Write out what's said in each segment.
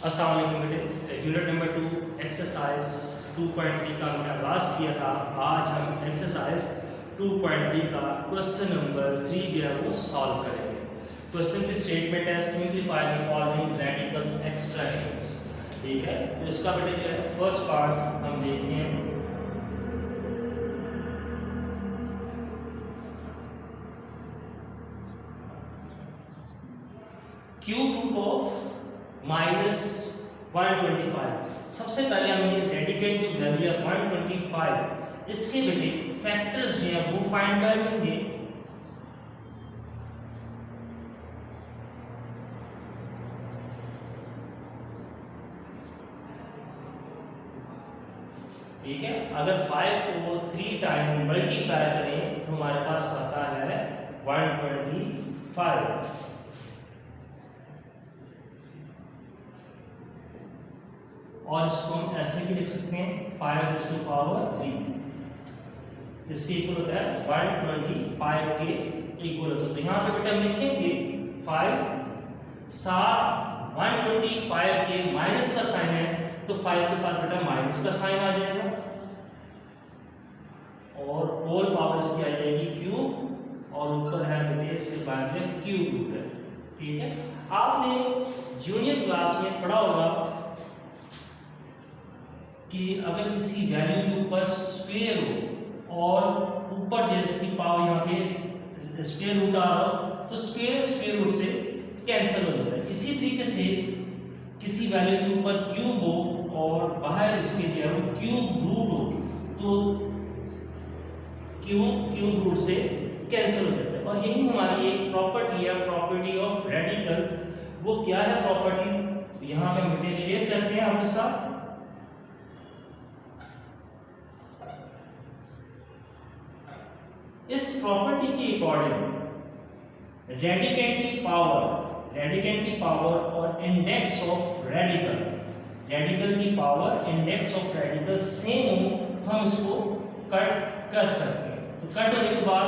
अस्सलाम वालेकुम बेटे, यूनिट नंबर 2 एक्सरसाइज 2.3 का हमने आगाज़ किया था। आज हम एक्सरसाइज 2.3 का क्वेश्चन नंबर 3 जो है वो सॉल्व करेंगे। क्वेश्चन की स्टेटमेंट है simplify the following radical expressions. ठीक है, तो इसका बेटे जो है फर्स्ट पार्ट हम देखते हैं। Cube root of -125। सबसे पहले हम ये रेडिकेंड की वैल्यू है 125, इसके बेटे फैक्टर्स जो है वो फाइंड कर लेंगे। ठीक है, अगर 5 को 3 टाइम मल्टीप्लाई करें तो हमारे पास आता है 125। और इसको हम ऐसे भी लिख सकते हैं 5⁻3, इसके इक्वल होता है 125 के इक्वल होता है। तो यहाँ पे बेटा हम लिखेंगे 5 125 के माइनस का साइन है तो 5 के साथ बेटा माइनस का साइन आ जाएगा और होल पावर इसकी आ जाएगी क्यूब और ऊपर है बेटे इसके बाद में क्यूब रूट है। ठीक है, आपने जूनियर क्लास में पढ़ा होगा कि अगर किसी वैल्यू के ऊपर स्क्वायर हो और ऊपर जैसे की पावर यहाँ पे स्क्वायर रूट आ रहा हो तो स्क्वायर रूट से कैंसिल हो जाता है। इसी तरीके से किसी वैल्यू के ऊपर क्यूब हो और बाहर इसके जो है वो क्यूब रूट हो तो क्यूब रूट से कैंसिल हो जाता है। और यही हमारी एक प्रॉपर्टी है, प्रॉपर्टी ऑफ रेडिकल। वो क्या है प्रॉपर्टी, यहाँ पे हम शेयर करते हैं आपके साथ। इस प्रॉपर्टी के अकॉर्डिंग रेडिकेंड की पावर और इंडेक्स ऑफ रेडिकल की power index of radical same हो तो हम इसको कट कर सकते हैं। तो कट होने के बाद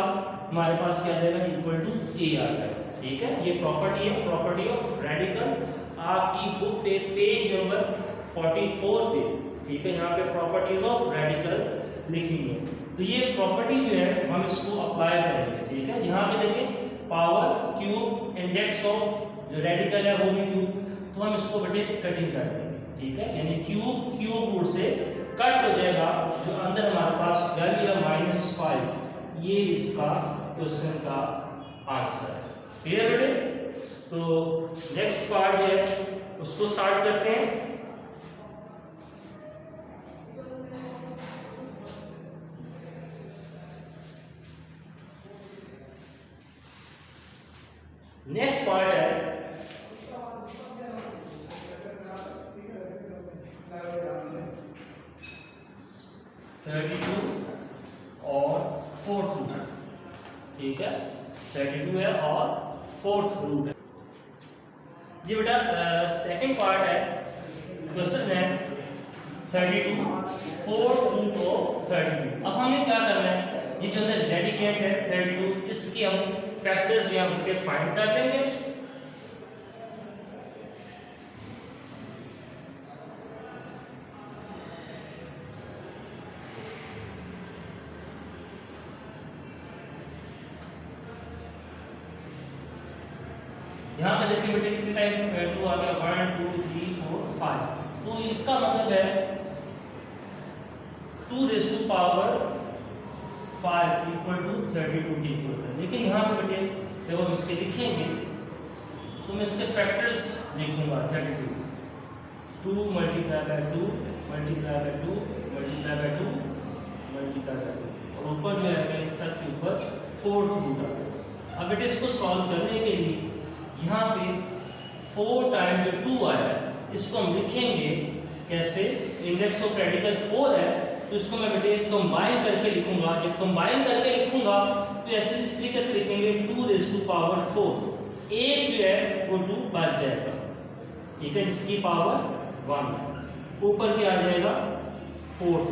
हमारे पास क्या आ जाएगा, इक्वल टू ए आ जाएगा। ठीक है, ये प्रॉपर्टी है, प्रॉपर्टी ऑफ रेडिकल। आपकी बुक पे पेज नंबर 44 पे, ठीक है, यहाँ पे प्रॉपर्टीज ऑफ रेडिकल लिखेंगे। तो ये प्रॉपर्टी जो है हम इसको अप्लाई करेंगे। ठीक है, यहाँ पे देखिए पावर क्यूब इंडेक्स ऑफ जो रेडिकल है वो भी क्यूब, तो हम इसको बेटे कटिंग कर देंगे। ठीक है, यानी क्यूब रूट से कट हो जाएगा। जो अंदर हमारे पास वैल्यू है -5, ये इसका क्वेश्चन का आंसर है। क्लियर बेटे? तो नेक्स्ट पार्ट जो है उसको स्टार्ट करते हैं। नेक्स्ट पार्ट है 32 और 4th रूट। ठीक है, 32 है और 4th रूट है। जी बेटा सेकंड पार्ट है, क्वेश्चन है 32 4th रूट ऑफ 32। अब हमने क्या करना है, ये जो अंदर रेडिकेंड है 32, इसके हम फैक्टर्स यहाँ पे फाइंड कर लेंगे। यहाँ पे देखिए बेटे कितने टाइप 2 आ गया, 1 2 3 4 5। तो इसका मतलब है 2⁵5 इक्वल टू 32 के इक्वल है। लेकिन यहाँ पे बेटे जब हम इसके लिखेंगे तो मैं इसके फैक्टर्स लिखूंगा 32, 2 multiply by 2 multiply by 2 multiply by 2 multiply by 2 और ऊपर जो है इन सब के ऊपर 4th रूट आ गया। अब बेटे इसको सॉल्व करने के लिए यहाँ पे 4 टाइम जो 2 आया है इसको हम लिखेंगे कैसे, इंडेक्स ऑफ रेडिकल 4 है तो इसको मैं बेटे कंबाइन करके लिखूंगा। जब कंबाइन करके लिखूंगा तो ऐसे इस तरीके से लिखेंगे 2⁴ एक जो है वो 2 बच जाएगा। ठीक है, जिसकी पावर 1 ऊपर क्या आ जाएगा 4th।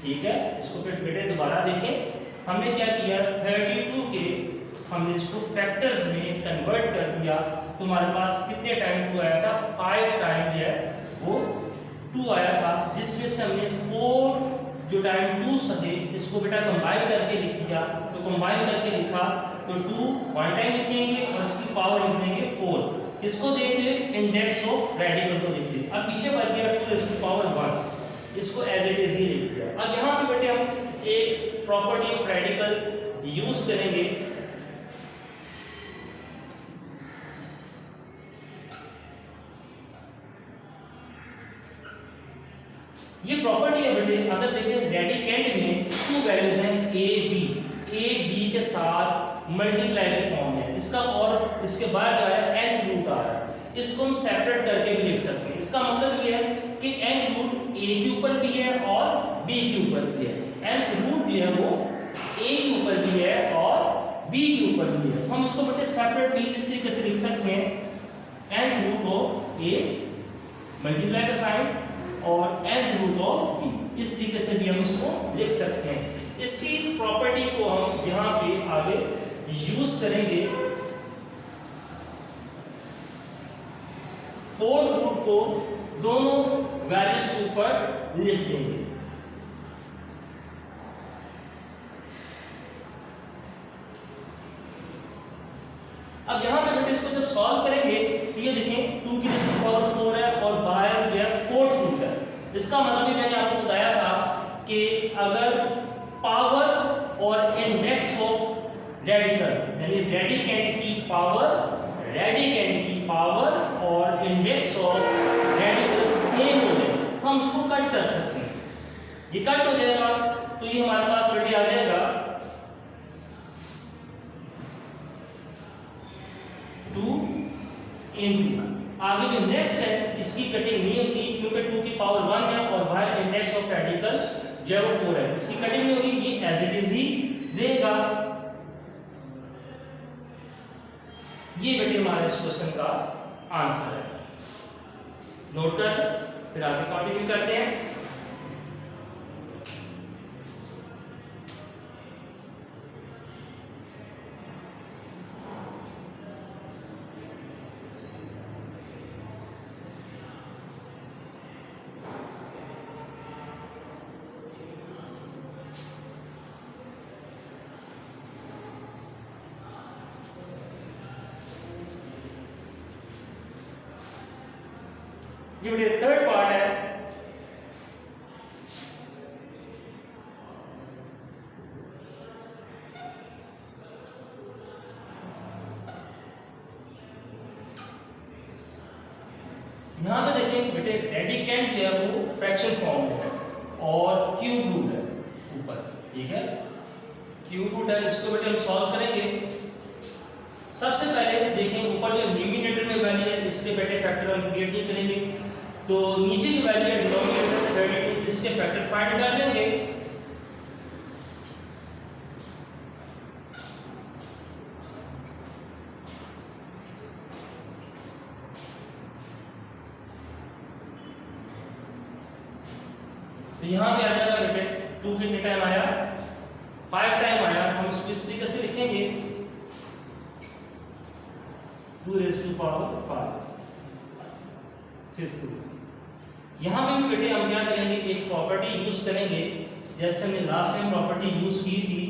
ठीक है, इसको फिर बेटे दोबारा देखें। हमने क्या किया 32 के हमने इसको फैक्टर्स में कन्वर्ट कर दिया तो हमारे पास कितने टाइम 2 आया था, 5 टाइम जो है वो 2 आया था, जिसमें से हमने 4 जो टाइम 2 थे इसको बेटा कंबाइन करके लिख दिया। तो कंबाइन करके लिखा तो 2 वन टाइम लिखेंगे और इसकी पावर लिख देंगे 4। इसको देखते इंडेक्स ऑफ रेडिकल को देखते। अब पीछे बढ़ गया 2 रेज़ टू पावर 1, इसको एज इट इज ही लिख दिया। अब यहाँ पे बेटे हम एक प्रॉपर्टी ऑफ रेडिकल यूज करेंगे। ये प्रॉपर्टी है बेटे, अगर देखें रेडिकेंट में 2 वैल्यूज हैं ए बी के साथ मल्टीप्लाई के फॉर्म में, इसका और इसके बाद जो है nth रूट आ रहा है, इसको हम सेपरेट करके भी लिख सकते हैं। इसका मतलब ये है कि nth रूट a के ऊपर भी है और b के ऊपर भी है। nth रूट जो है वो a के ऊपर भी है और b के ऊपर भी है। हम इसको बेटे सेपरेटली इस तरीके से लिख सकते हैं, nth root of a multiply का साइन और nth रूट ऑफ b, इस तरीके से भी हम इसको लिख सकते हैं। इसी प्रॉपर्टी को हम यहाँ पे आगे यूज करेंगे। 4th रूट को दोनों वैल्यूज के ऊपर लिख देंगे। अब यहाँ पे बेटे इसको जब सॉल्व करेंगे तो ये देखें 2 की पावर 4 है और बाहर जो है 4th रूट है। इसका मतलब भी मैंने आपको बताया था कि अगर पावर और इंडेक्स ऑफ रेडिकल यानी रेडिकेंट की पावर और इंडेक्स ऑफ रेडिकल सेम हो जाए तो हम उसको कट कर सकते हैं। ये कट हो जाएगा तो ये हमारे पास बेटे आ जाएगा 2 into, आगे जो नेक्स्ट है इसकी कटिंग नहीं होगी क्योंकि 2 की पावर 1 है और बाहर इंडेक्स ऑफ रेडिकल जो है वो 4 है, इसकी कटिंग नहीं होगी, ये एज इट इज ही रहेगा। ये बेटे हमारे इस क्वेश्चन का आंसर है। नोट कर, फिर आगे कंटिन्यू करते हैं। ये बेटे थर्ड पार्ट है। यहां पे देखें बेटे रेडिकेंट जो है वो फ्रैक्शन फॉर्म में है और क्यूब रूट है ऊपर, ठीक है, क्यूब रूट है। इसको बेटे हम सॉल्व करेंगे। सबसे पहले देखें ऊपर जो न्यूमिनेटर में वैल्यू है इसके बेटे फैक्टर हम क्रिएट नहीं करेंगे, तो नीचे की वैल्यू है डिनोमिनेटर 32, इसके फैक्टर फाइंड कर लेंगे। तो यहां पे आ जाएगा बेटे 2 कितने टाइम आया, 5 टाइम आया। हम इसको इस तरीके से लिखेंगे 2 raised to power 5 5th root. यहाँ पे भी बेटे हम क्या करेंगे, एक प्रॉपर्टी यूज करेंगे जैसे हमने लास्ट टाइम प्रॉपर्टी यूज की थी।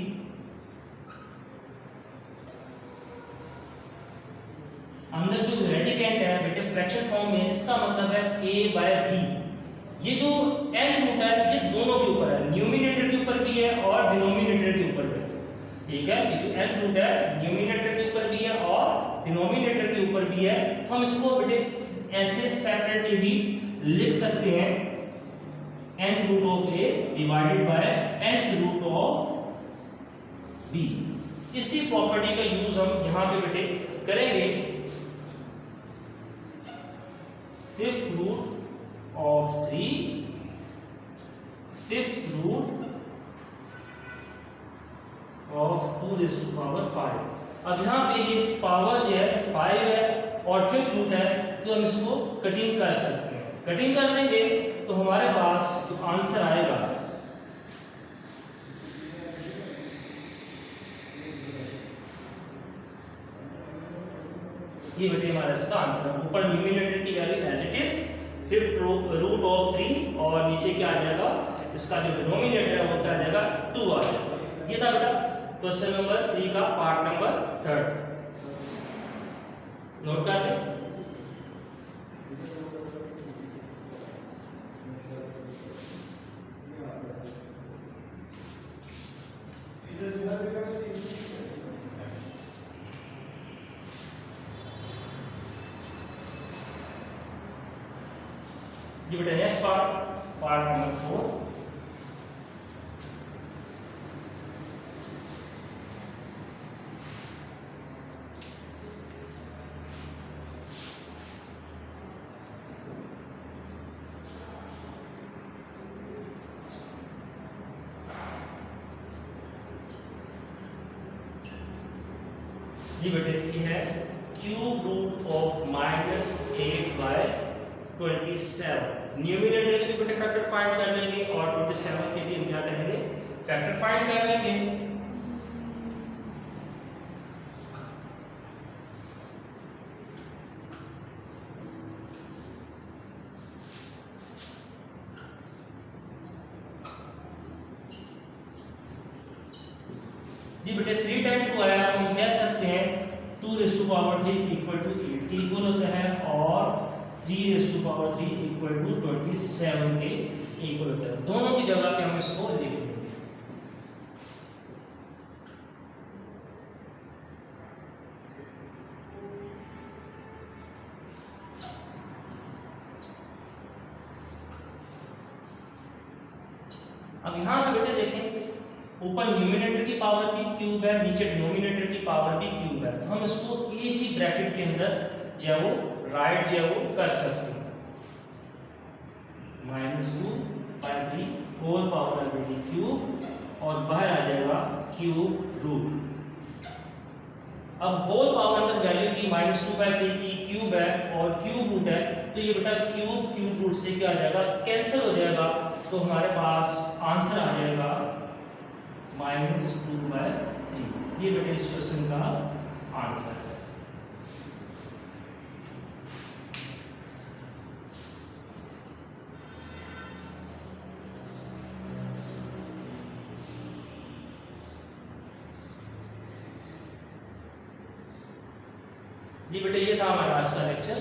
अंदर जो रेडिकेंट है बेटे फ्रैक्शन फॉर्म में, इसका मतलब है a/b। ये जो nth रूट है ये दोनों के ऊपर है, न्यूमिनेटर के ऊपर भी है और डिनोमिनेटर के ऊपर भी है, ठीक है। ये जो nth रूट है न्यूमिनेटर के ऊपर भी है और डिनोमिनेटर के ऊपर भी है। तो हम इसको बेटे ऐसे सेपरेटली भी लिख सकते हैं, nth root of a divided by nth root of b। इसी प्रॉपर्टी का यूज हम यहां पे बेटे करेंगे। 5th root of 3 5th root of 2 raised to power 5। अब यहाँ पे ये पावर जो है 5 है और 5th रूट है, तो हम इसको कटिंग कर सकते हैं। कटिंग कर देंगे तो हमारे पास जो आंसर आएगा ये बेटे हमारा इसका आंसर है। ऊपर न्यूमिनेटर की value as it is 5th root of 3 और नीचे क्या आ जाएगा, इसका जो डिनोमिनेटर है वो क्या आ जाएगा 2 आ जाएगा। ये था बेटा क्वेश्चन नंबर 3 का पार्ट नंबर 3। नोट कर ले। जी बेटा नेक्स्ट पार्ट नंबर 4। जी बेटे ये है क्यूब रूट ऑफ -8/27। न्यूमिनेटर के लिए बेटे फैक्टर फाइंड कर लेंगे और 27 के लिए हम क्या करेंगे, फैक्टर फाइंड कर लेंगे। जी बेटे 3 टाइम 2 आया तो हम कह सकते हैं 2⁻³ इक्वल टू 8 के इक्वल होता है और 3⁻³ इक्वल टू 27 के इक्वल होता है। दोनों की जगह पे हम इसको लिख लेंगे। अब यहाँ पे बेटे देखें, ऊपर न्यूमिनेटर की पावर भी क्यूब है, नीचे डिनोमिनेटर की पावर भी क्यूब है। हम इसको एक ही ब्रैकेट के अंदर जो है वो राइट जो है वो कर सकते हैं। -2/3 होल पावर आ जाएगी क्यूब और बाहर आ जाएगा क्यूब रूट। अब होल पावर अंदर वैल्यू की -2/3 की क्यूब है और क्यूब रूट है, तो ये बेटा क्यूब रूट से क्या आ जाएगा, कैंसिल हो जाएगा। तो हमारे पास आंसर आ जाएगा -2/3। ये बेटे इस क्वेश्चन का आंसर है। जी बेटे ये था हमारा आज का लेक्चर,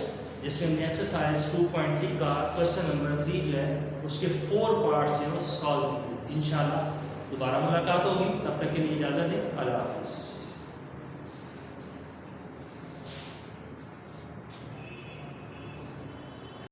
जिसमें हमने एक्सरसाइज 2.3 का क्वेश्चन नंबर 3 जो है उसके 4 पार्ट्स जो है वो सॉल्व किए। इंशाल्लाह दोबारा मुलाकात होगी, तब तक के लिए इजाज़त दें। अल्लाह हाफिज़।